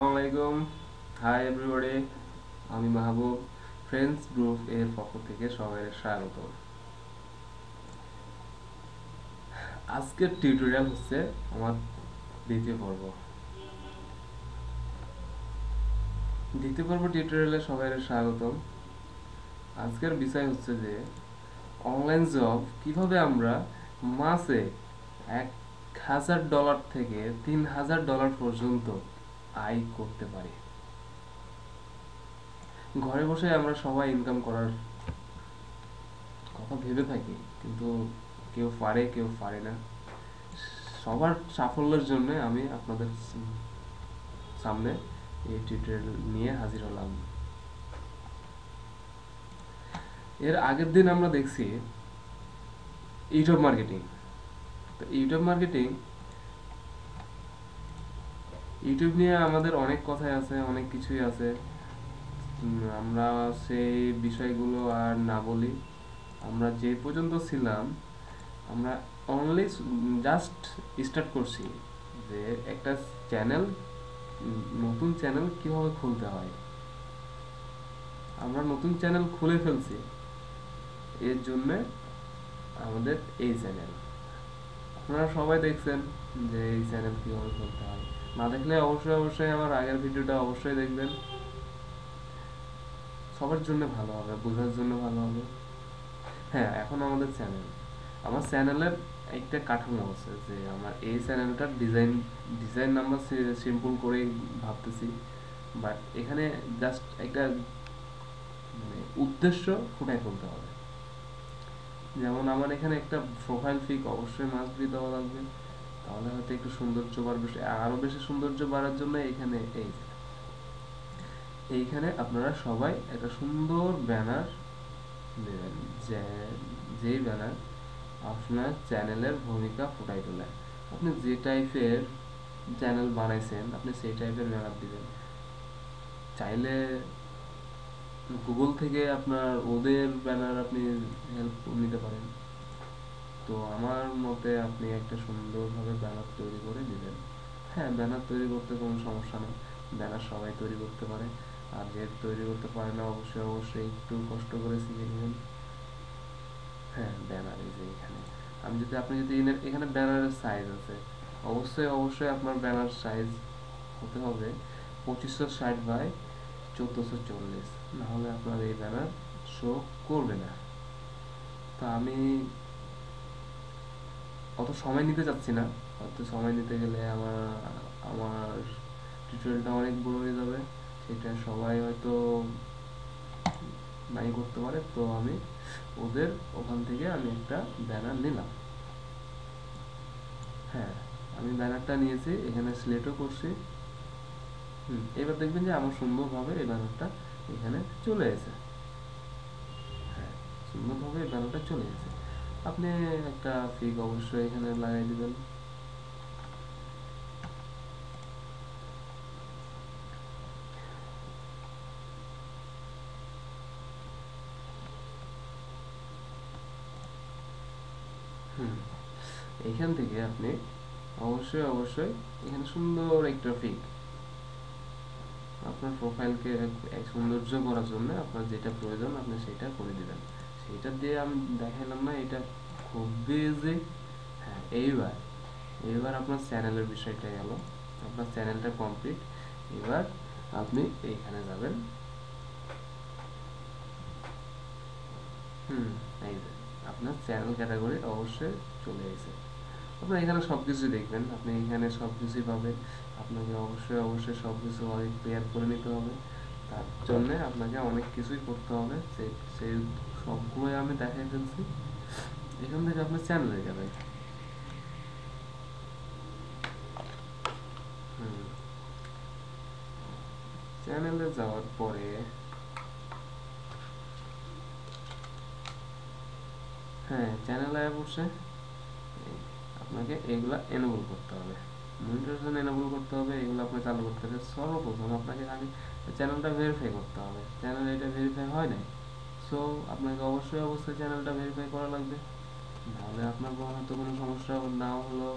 আসসালামাইকুম। Hi everybody, আমি মাহবুব। Friends group এর পক্ষ থেকে সবাই স্বাগত। আজকের টিউটোরিয়াল হচ্ছে আমার দ্বিতীয় পর্ব। টিউটোরিয়ালে সবাই স্বাগতম। আজকের বিষয় হচ্ছে যে অনলাইন জব কিভাবে আমরা মাসে $1,000 থেকে $3,000 পর্যন্ত আয় করতে পারি। ঘরে বসে আমরা সবাই ইনকাম করার কথা ভেবে থাকি, কিন্তু কেউ পারে কেউ পারে না। সবার সাফল্যের জন্য আমি আপনাদের সামনে এই টিউটোরিয়াল নিয়ে হাজির হলাম। এর আগের দিন আমরা দেখছি ইউটিউব মার্কেটিং। তো ইউটিউব নিয়ে আমাদের অনেক কথাই আছে, অনেক কিছুই আছে। আমরা সেই বিষয়গুলো আর না বলি। আমরা যে পর্যন্ত ছিলাম, আমরা অনলি জাস্ট স্টার্ট করছি যে একটা চ্যানেল, নতুন চ্যানেল কিভাবে খুলতে হয়। আমরা নতুন চ্যানেল খুলে ফেলছি, এর জন্য আমাদের এই চ্যানেল। আপনারা সবাই দেখছেন যে এই চ্যানেল কিভাবে খুলতে হয়। না দেখলে অবশ্যই আমার আগের ভিডিওটা অবশ্যই দেখবেন। সবার জন্য ভালো হবে, বোঝার জন্য ভালো হবে। হ্যাঁ, এখন আমাদের আমার চ্যানেলের একটা কাঠামো আছে যে আমার এই চ্যানেলটার ডিজাইন আমরা সিম্পল করেই ভাবতেছি। বাট এখানে জাস্ট একটা উদ্দেশ্য ফুটাই তুলতে হবে। যেমন আমার এখানে একটা প্রোফাইল পিক অবশ্যই মাস্ট বি দেওয়া লাগবে, তাহলে হয়তো একটু সৌন্দর্য বাড়বে। আরো বেশি সৌন্দর্য বাড়ার জন্য এইখানে আপনারা সবাই একটা সুন্দর ব্যানার দেবেন, যে যেই ব্যানার আপনার চ্যানেলের ভূমিকা ফুটাই তোলে। আপনি যে টাইপের চ্যানেল বানাইছেন আপনি সেই টাইপের ব্যানার দিবেন। চাইলে গুগল থেকে আপনার ওদের ব্যানার আপনি হেল্প নিতে পারেন। তো আমার মতে আপনি একটা সুন্দরভাবে ব্যানার তৈরি করে দিবেন। হ্যাঁ, ব্যানার তৈরি করতে কোনো সমস্যা নেই, ব্যানার সবাই তৈরি করতে পারে। আর যে তৈরি করতে পারে না অবশ্যই একটু কষ্ট করে শিখে নেবেন। হ্যাঁ, ব্যানার এই যে এখানে আপনি যদি এখানে ব্যানারের সাইজ আছে, অবশ্যই আপনার ব্যানার সাইজ হতে হবে 2560 বাই 1440, না হলে আপনার এই ব্যানার শো করবে না। তো আমি অত সময় নিতে চাচ্ছি না। অত সময় নিতে গেলে আমার আমার টিউটোরিয়ালটা অনেক বড় হয়ে যাবে, সেটা সবাই হয়তো নাই করতে পারে। তো আমি ওদের ওখান থেকে আমি একটা ব্যানার নিলাম। হ্যাঁ, আমি ব্যানারটা নিয়েছি, এখানে সিলেক্টও করছি। এবার দেখবেন যে আমার সুন্দরভাবে এই ব্যানারটা এখানে চলে এসেছে। হ্যাঁ, সুন্দরভাবে এই ব্যানারটা চলে এসেছে। আপনি একটা ফিগ অবশ্যই এখানে লাগাই দিবেন। হুম এইখান থেকে আপনি অবশ্যই এখানে সুন্দর একটা ফিগ আপনার প্রোফাইলকে এক সৌন্দর্য করার জন্য আপনার যেটা প্রয়োজন আপনি সেটা করে দিবেন। সেটা দিয়ে আমি দেখাইলাম না, এটা খুবই ইজি। হ্যাঁ, এইবার আপনার চ্যানেলের বিষয়টা গেল, আপনার চ্যানেলটা কমপ্লিট। এবার আপনি এইখানে যাবেন। হুম এই যে আপনার চ্যানেল ক্যাটাগরি অবশ্যই চলে এসেছে। আপনার এখানে সব কিছুই দেখবেন, আপনি এখানে সব কিছুই পাবেন। আপনাকে অবশ্যই সব কিছু আগে ক্লিয়ার করে নিতে হবে। তার জন্যে আপনাকে অনেক কিছুই করতে হবে, সেই সবগুলোই আমি দেখাই ফেলছি। এখান থেকে আপনি চ্যানেলে যাবেন। হুম চ্যানেলে যাওয়ার পরে হ্যাঁ, চ্যানেলে বসে আপনাকে এগুলা এনেবল করতে হবে, মনিটাইজেশন এনেবল করতে হবে। এগুলো আপনাকে চালু করতে হবে। সর্বপ্রথম আপনাকে আগে চ্যানেলটা ভেরিফাই করতে হবে। চ্যানেল এটা ভেরিফাই হয় নাই, সো আপনাকে অবশ্যই চ্যানেলটা ভেরিফাই করা লাগবে। নাহলে আপনার হয়তো কোনো সমস্যা না হলো,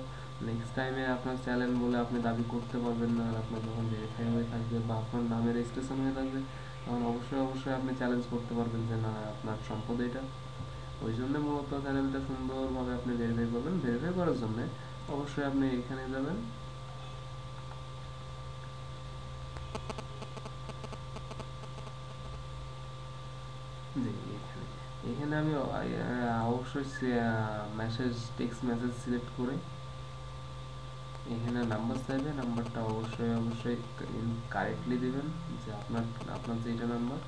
নেক্সট টাইমে আপনার চ্যানেল বলে আপনি দাবি করতে পারবেন না। আর আপনার যখন ভেরিফাই হয়ে থাকবে বা আপনার নামে রেজিস্ট্রেশন হয়ে থাকবে, তখন অবশ্যই অবশ্যই আপনি চ্যালেঞ্জ করতে পারবেন যে না, আপনার সম্পদ এটা। ওই জন্য মূলত চ্যানেলটা সুন্দরভাবে আপনি ভেরিফাই করবেন। ভেরিফাই করার জন্য অবশ্যই আপনি এখানে যাবেন। জি, এখানে এখানে আমি অবশ্যই মেসেজ, টেক্সট মেসেজ সিলেক্ট করে এখানে নাম্বার চাইবে। নাম্বারটা অবশ্যই অবশ্যই কারেক্টলি দিবেন, যে আপনার আপনার যেটা নাম্বার।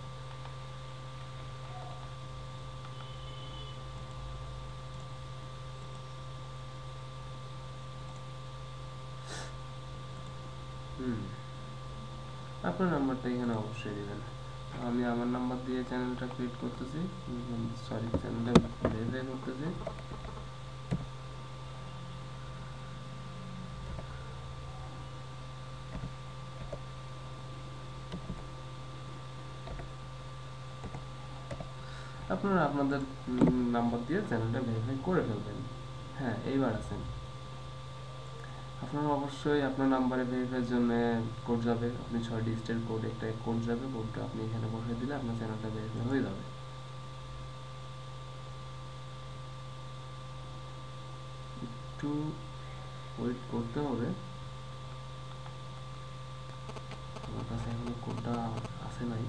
হুম, আপনার নাম্বারটা এখানে অবশ্যই দিবেন। আমি আমার নাম্বার দিয়ে চ্যানেলটা ক্রিয়েট করতেছি, সরি চ্যানেলটা ভেরিফাই করতেছি। আপনারা আপনাদের নাম্বার দিয়ে চ্যানেলটা ভেরিফাই করে ফেলবেন। হ্যাঁ, এইবার আছেন। আপনারা অবশ্যই আপনার নাম্বারে ভেরিফাইয়ের জন্য কোড যাবে, আপনি 6 ডিজিটের কোড, একটা কোড যাবে, কোডটা আপনি এখানে বসিয়ে দিলে আপনার চ্যানেলটা ভেরিফাই হয়ে যাবে। একটু ওয়েট করতে হবে, আমার কাছে এখনো কোডটা আসে নাই।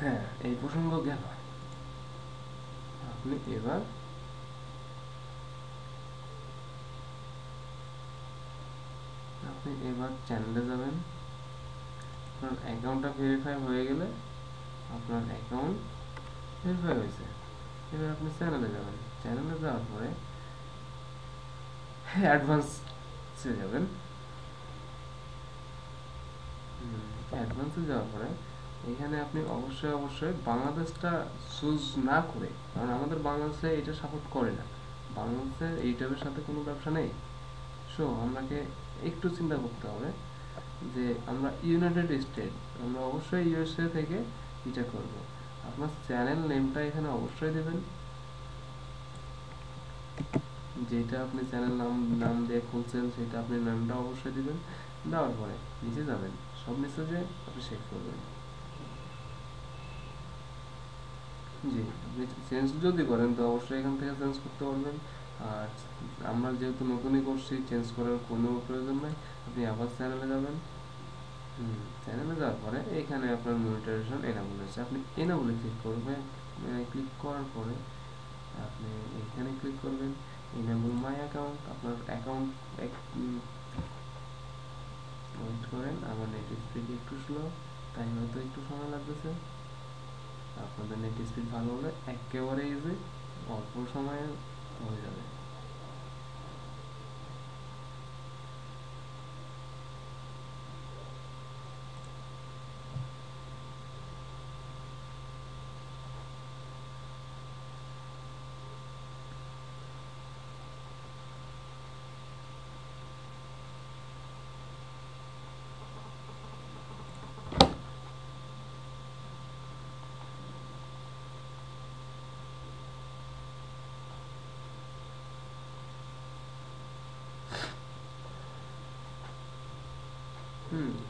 হ্যাঁ, এই প্রসঙ্গ গেল। আপনি এবার চ্যানেলে যাবেন। আপনার অ্যাকাউন্টটা ভেরিফাই হয়ে গেলে, আপনার অ্যাকাউন্ট ভেরিফাই হয়েছে, এবার আপনি চ্যানেলে যাবেন। চ্যানেলে যাওয়ার পরে অ্যাডভান্সে যাবেন। অ্যাডভান্সে যাওয়ার পরে এখানে আপনি অবশ্যই অবশ্যই বাংলাদেশটা চুজ না করে, কারণ আমাদের বাংলাদেশে এটা সাপোর্ট করে না, বাংলাদেশের এই টাইপের সাথে কোনো ব্যবসা নেই। সো আমাকে একটু চিন্তা করতে হবে যে আমরা ইউনাইটেড স্টেট, আমরা অবশ্যই ইউএসএ থেকে এটা করব। আপনার চ্যানেল নেমটা এখানে অবশ্যই দেবেন, যেটা আপনি চ্যানেল নাম নাম দিয়ে খুলছেন সেটা আপনি নামটা অবশ্যই দিবেন। দেওয়ার পরে নিচে যাবেন, সব মেসেজে আপনি চেক করবেন। জি, আপনি চেঞ্জ যদি করেন তো অবশ্যই এখান থেকে চেঞ্জ করতে পারবেন। আর আমরা যেহেতু নতুনই করছি, চেঞ্জ করার কোনো প্রয়োজন নাই। আপনি আবার চ্যানেলে যাবেন। চ্যানেলে যাওয়ার পরে এখানে আপনার মনিটাইজেশন এনাবল হয়েছে, আপনি এনাবলে ক্লিক করবেন। ক্লিক করার পরে আপনি এখানে ক্লিক করবেন ইনেবল মাই অ্যাকাউন্ট। আপনার অ্যাকাউন্ট এক ওয়েট করেন, আমার নেট স্পিড একটু স্লো, তাই হয়তো একটু সময় লাগতেছে। আপনাদের নেট স্পিড ভালো হলে একেবারে ইজি, অল্প সময়ে হয়ে যাবে।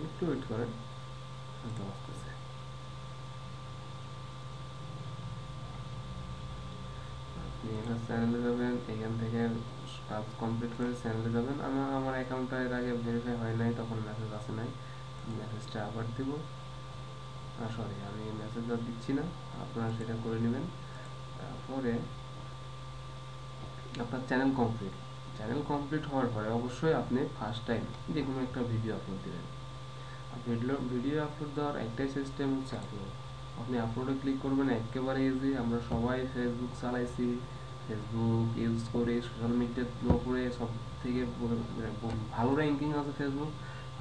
একটু ওয়েট করেন, হয়তো আসতেছে। আপনি এবার চ্যানেলে যাবেন, এখান থেকে কাজ কমপ্লিট করে চ্যানেলে যাবেন। আমার অ্যাকাউন্টটা এর আগে ভেরিফাই হয় নাই, তখন মেসেজ আসে নাই। মেসেজটা আবার দিব। সরি, আমি মেসেজ আর দিচ্ছি না, আপনারা সেটা করে নেবেন। তারপরে আপনার চ্যানেল কমপ্লিট, চ্যানেল কমপ্লিট হওয়ার পরে অবশ্যই আপনি ফার্স্ট টাইম যে কোনো একটা ভিডিও আপলোড দেবেন। আর ভিডিও আপলোড দেওয়ার একটাই সিস্টেম হচ্ছে আপলোড। আপনি আপলোডে ক্লিক করবেন, একেবারে ইজি। আমরা সবাই ফেসবুক চালাইছি, ফেসবুক ইউজ করি, সোশ্যাল মিডিয়ার উপরে সব থেকে ভালো র্যাঙ্কিং আছে ফেসবুক।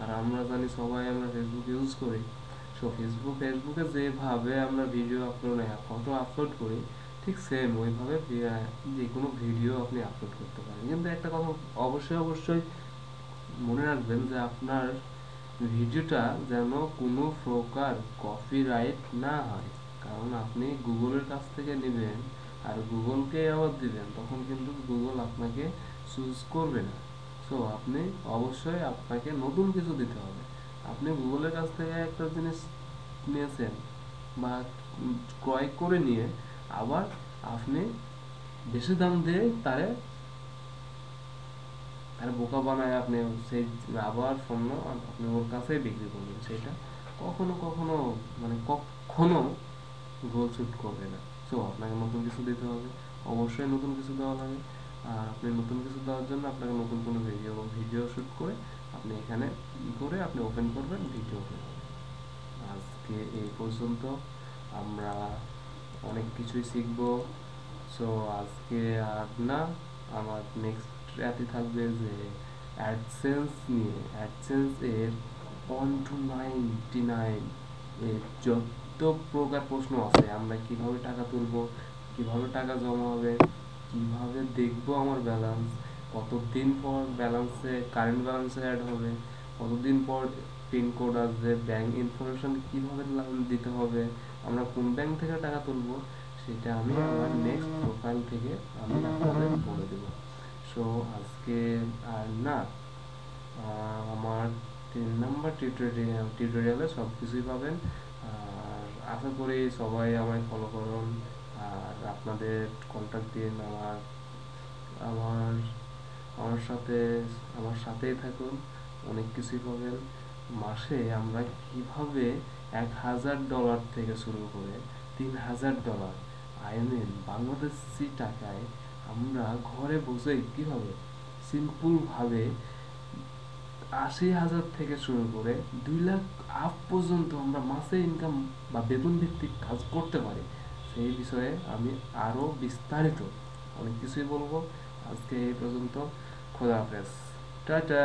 আর আমরা জানি সবাই আমরা ফেসবুক ইউজ করি। সো ফেসবুকে যেভাবে আমরা ভিডিও আপলোড, ফটো আপলোড করি, ঠিক সেম ওইভাবে যে কোনো ভিডিও আপনি আপলোড করতে পারেন। কিন্তু একটা কথা অবশ্যই অবশ্যই মনে রাখবেন যে আপনার ভিডিওটা যেন কোনো প্রকার কপিরাইট না হয়, কারণ আপনি গুগলের কাছ থেকে নেবেন আর গুগলকে আবার দিবেন, তখন কিন্তু গুগল আপনাকে চুজ করবে না। সো আপনি অবশ্যই আপনাকে নতুন কিছু দিতে হবে। আপনি গুগলের কাছ থেকে একটা জিনিস নিয়েছেন বা ক্রয় করে নিয়ে আবার আপনি বেশি দাম দিয়ে তারে তারে বোকা বানায় আপনি সেই আবার পণ্য আপনি ওর কাছেই বিক্রি করবেন, সেটা কখনো কখনো মানে কখনো গোল শুট করবে না। সো আপনাকে নতুন কিছু দিতে হবে, অবশ্যই নতুন কিছু দেওয়া লাগে। আর আপনি নতুন কিছু দেওয়ার জন্য আপনাকে নতুন কোনো ভিডিও শুট করে আপনি এখানে করে আপনি ওপেন করবেন, ভিডিও ওপেন হবে। আজকে এই পর্যন্ত, আমরা অনেক কিছুই শিখবো। সো আজকে আর না, আমার নেক্সট রাতে থাকবে যে অ্যাডসেন্স নিয়ে। অ্যাডসেন্স এর 1 to 99 এর যত প্রকার প্রশ্ন আছে, আমরা কিভাবে টাকা তুলবো, কিভাবে টাকা জমা হবে, কিভাবে দেখবো আমার ব্যালেন্স, কতদিন পর ব্যালেন্সে কারেন্ট ব্যালেন্সে অ্যাড হবে, কতদিন পর পিনকোড আসবে, ব্যাংক ইনফরমেশন কিভাবে দিতে হবে, আমরা কোন ব্যাংক থেকে টাকা তুলবো, সেটা আমি আমার নেক্সট প্রোফাইল থেকে আমি আপনাদের বলে দেবো। সো আজকে আর না, আমার 3 নম্বর টিউটোরিয়ালে সব কিছুই পাবেন। আর আশা করি সবাই আমায় ফলো করুন আর আপনাদের কন্ট্যাক্ট দিন, আমার আমার সাথে আমার সাথেই থাকুন, অনেক কিছুই পাবেন। মাসে আমরা কিভাবে $1,000 থেকে শুরু করে $3,000, আই মিন বাংলাদেশি টাকায়, আমরা ঘরে বসেই কিভাবে সিম্পল ভাবে 80,000 থেকে শুরু করে 2 লাখ আপ পর্যন্ত আমরা মাসে ইনকাম বা বেতন ভিত্তিক কাজ করতে পারি, সেই বিষয়ে আমি আরো বিস্তারিত অনেক কিছুই বলবো। আজকে এই পর্যন্ত, খোদা হাফেজ, টাটা।